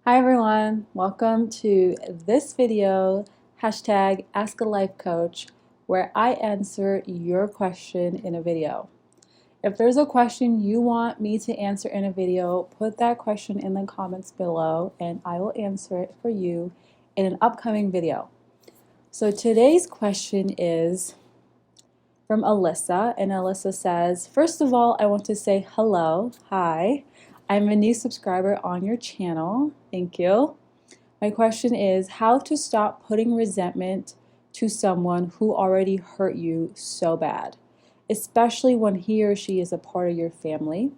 Hi everyone, welcome to this video, hashtag Ask a Life Coach, where I answer your question in a video. If there's a question you want me to answer in a video, put that question in the comments below and I will answer it for you in an upcoming video. So today's question is from Alyssa, and Alyssa says, first of all, I want to say hello, hi. I'm a new subscriber on your channel. Thank you. My question is how to stop putting resentment to someone who already hurt you so bad, especially when he or she is a part of your family.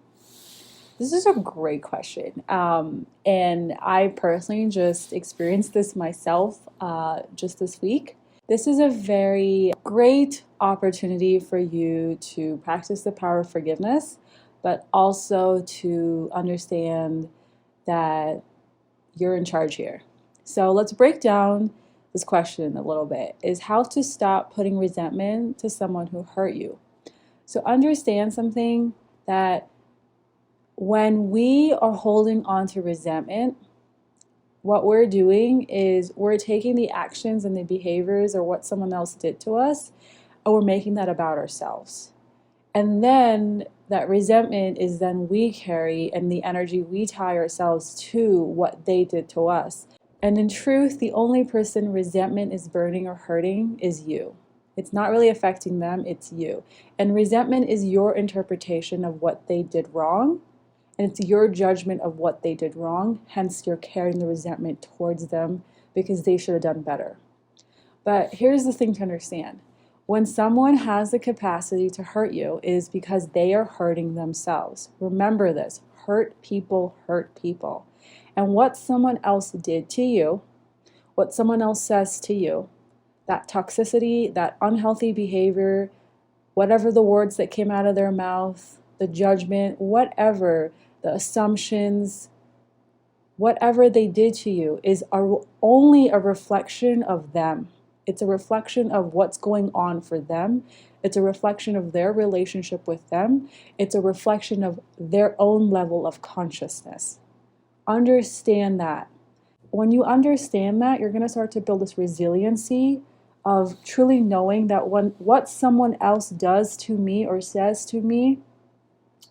This is a great question. And I personally just experienced this myself just this week. This is a very great opportunity for you to practice the power of forgiveness, but also to understand that you're in charge here. So let's break down this question a little bit, is how to stop putting resentment to someone who hurt you. So understand something, that when we are holding on to resentment, what we're doing is we're taking the actions and the behaviors or what someone else did to us, and we're making that about ourselves. And then that resentment is then we carry, and the energy we tie ourselves to what they did to us. And in truth, the only person resentment is burning or hurting is you. It's not really affecting them, it's you. And resentment is your interpretation of what they did wrong. And it's your judgment of what they did wrong, hence you're carrying the resentment towards them because they should have done better. But here's the thing to understand. When someone has the capacity to hurt you, it is because they are hurting themselves. Remember this, hurt people hurt people. And what someone else did to you, what someone else says to you, that toxicity, that unhealthy behavior, whatever the words that came out of their mouth, the judgment, whatever, the assumptions, whatever they did to you is only a reflection of them. It's a reflection of what's going on for them. It's a reflection of their relationship with them. It's a reflection of their own level of consciousness. Understand that. When you understand that, you're going to start to build this resiliency of truly knowing that what someone else does to me or says to me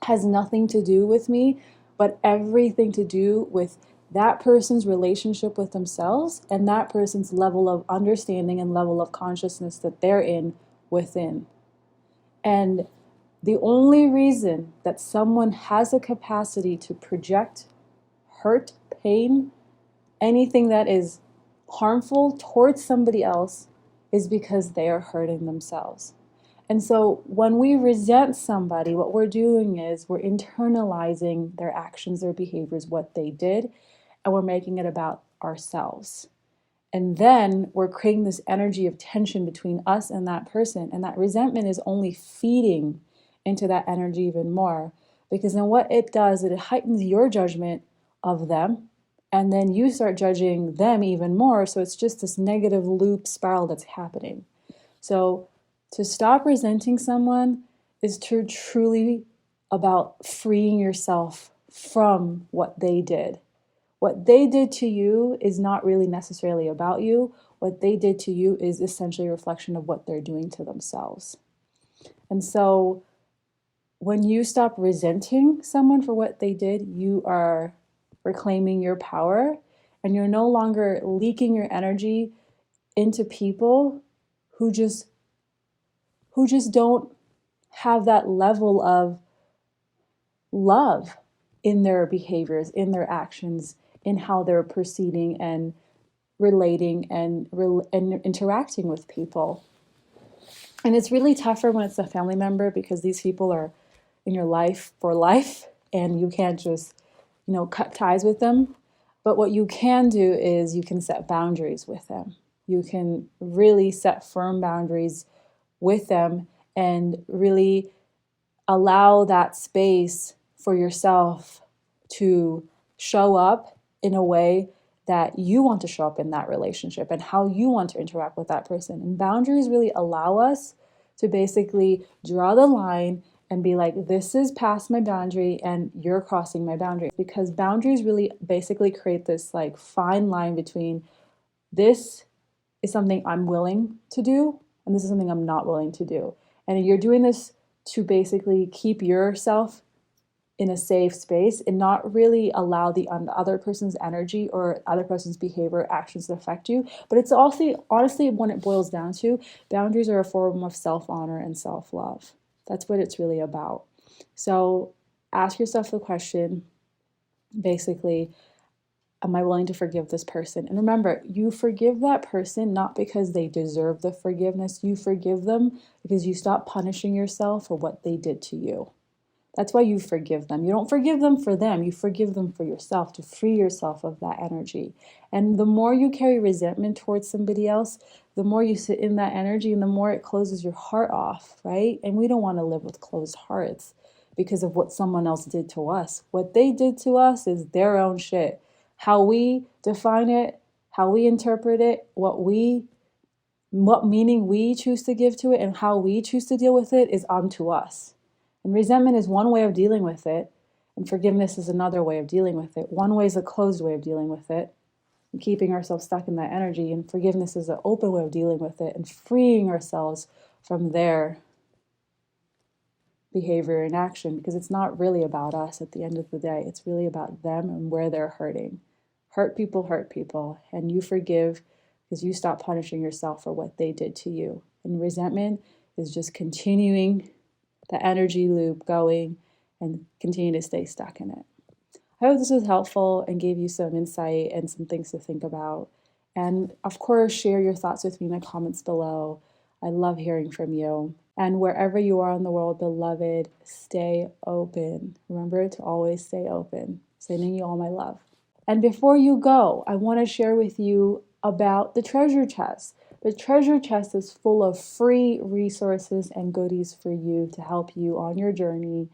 has nothing to do with me, but everything to do with that person's relationship with themselves and that person's level of understanding and level of consciousness that they're in within. And the only reason that someone has a capacity to project hurt, pain, anything that is harmful towards somebody else is because they are hurting themselves. And so when we resent somebody, what we're doing is we're internalizing their actions, their behaviors, what they did, and we're making it about ourselves. And then we're creating this energy of tension between us and that person. And that resentment is only feeding into that energy even more. Because then what it does, it heightens your judgment of them. And then you start judging them even more. So it's just this negative loop spiral that's happening. So to stop resenting someone is to truly about freeing yourself from what they did. What they did to you is not really necessarily about you. What they did to you is essentially a reflection of what they're doing to themselves. And so when you stop resenting someone for what they did, you are reclaiming your power, and you're no longer leaking your energy into people who just don't have that level of love in their behaviors, in their actions, in how they're proceeding and relating and interacting with people. And it's really tougher when it's a family member because these people are in your life for life and you can't just, cut ties with them. But what you can do is you can set boundaries with them. You can really set firm boundaries with them and really allow that space for yourself to show up in a way that you want to show up in that relationship and how you want to interact with that person. And boundaries really allow us to basically draw the line and be like, this is past my boundary and you're crossing my boundary. Because boundaries really basically create this like fine line between this is something I'm willing to do and this is something I'm not willing to do. And you're doing this to basically keep yourself in a safe space and not really allow the other person's energy or other person's behavior, actions to affect you. But it's also, honestly, when it boils down to, boundaries are a form of self-honor and self-love. That's what it's really about. So ask yourself the question, basically, am I willing to forgive this person? And remember, you forgive that person not because they deserve the forgiveness. You forgive them because you stop punishing yourself for what they did to you. That's why you forgive them. You don't forgive them for them. You forgive them for yourself, to free yourself of that energy. And the more you carry resentment towards somebody else, the more you sit in that energy and the more it closes your heart off, right? And we don't want to live with closed hearts because of what someone else did to us. What they did to us is their own shit. How we define it, how we interpret it, what meaning we choose to give to it, and how we choose to deal with it is onto us. And resentment is one way of dealing with it, and forgiveness is another way of dealing with it. One way is a closed way of dealing with it, and keeping ourselves stuck in that energy, and forgiveness is an open way of dealing with it and freeing ourselves from their behavior and action, because it's not really about us at the end of the day. It's really about them and where they're hurting. Hurt people, and you forgive because you stop punishing yourself for what they did to you. And resentment is just continuing the energy loop going and continue to stay stuck in it. I hope this was helpful and gave you some insight and some things to think about. And of course, share your thoughts with me in the comments below. I love hearing from you. And wherever you are in the world, beloved, stay open. Remember to always stay open. Sending you all my love. And before you go, I want to share with you about the treasure chest. The treasure chest is full of free resources and goodies for you to help you on your journey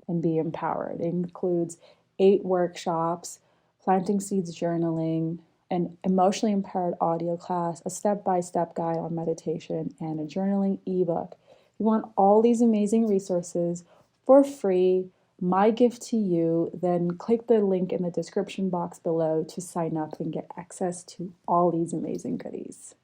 and be empowered. It includes 8 workshops, planting seeds journaling, an emotionally empowered audio class, a step-by-step guide on meditation, and a journaling ebook. If you want all these amazing resources for free, my gift to you, then click the link in the description box below to sign up and get access to all these amazing goodies.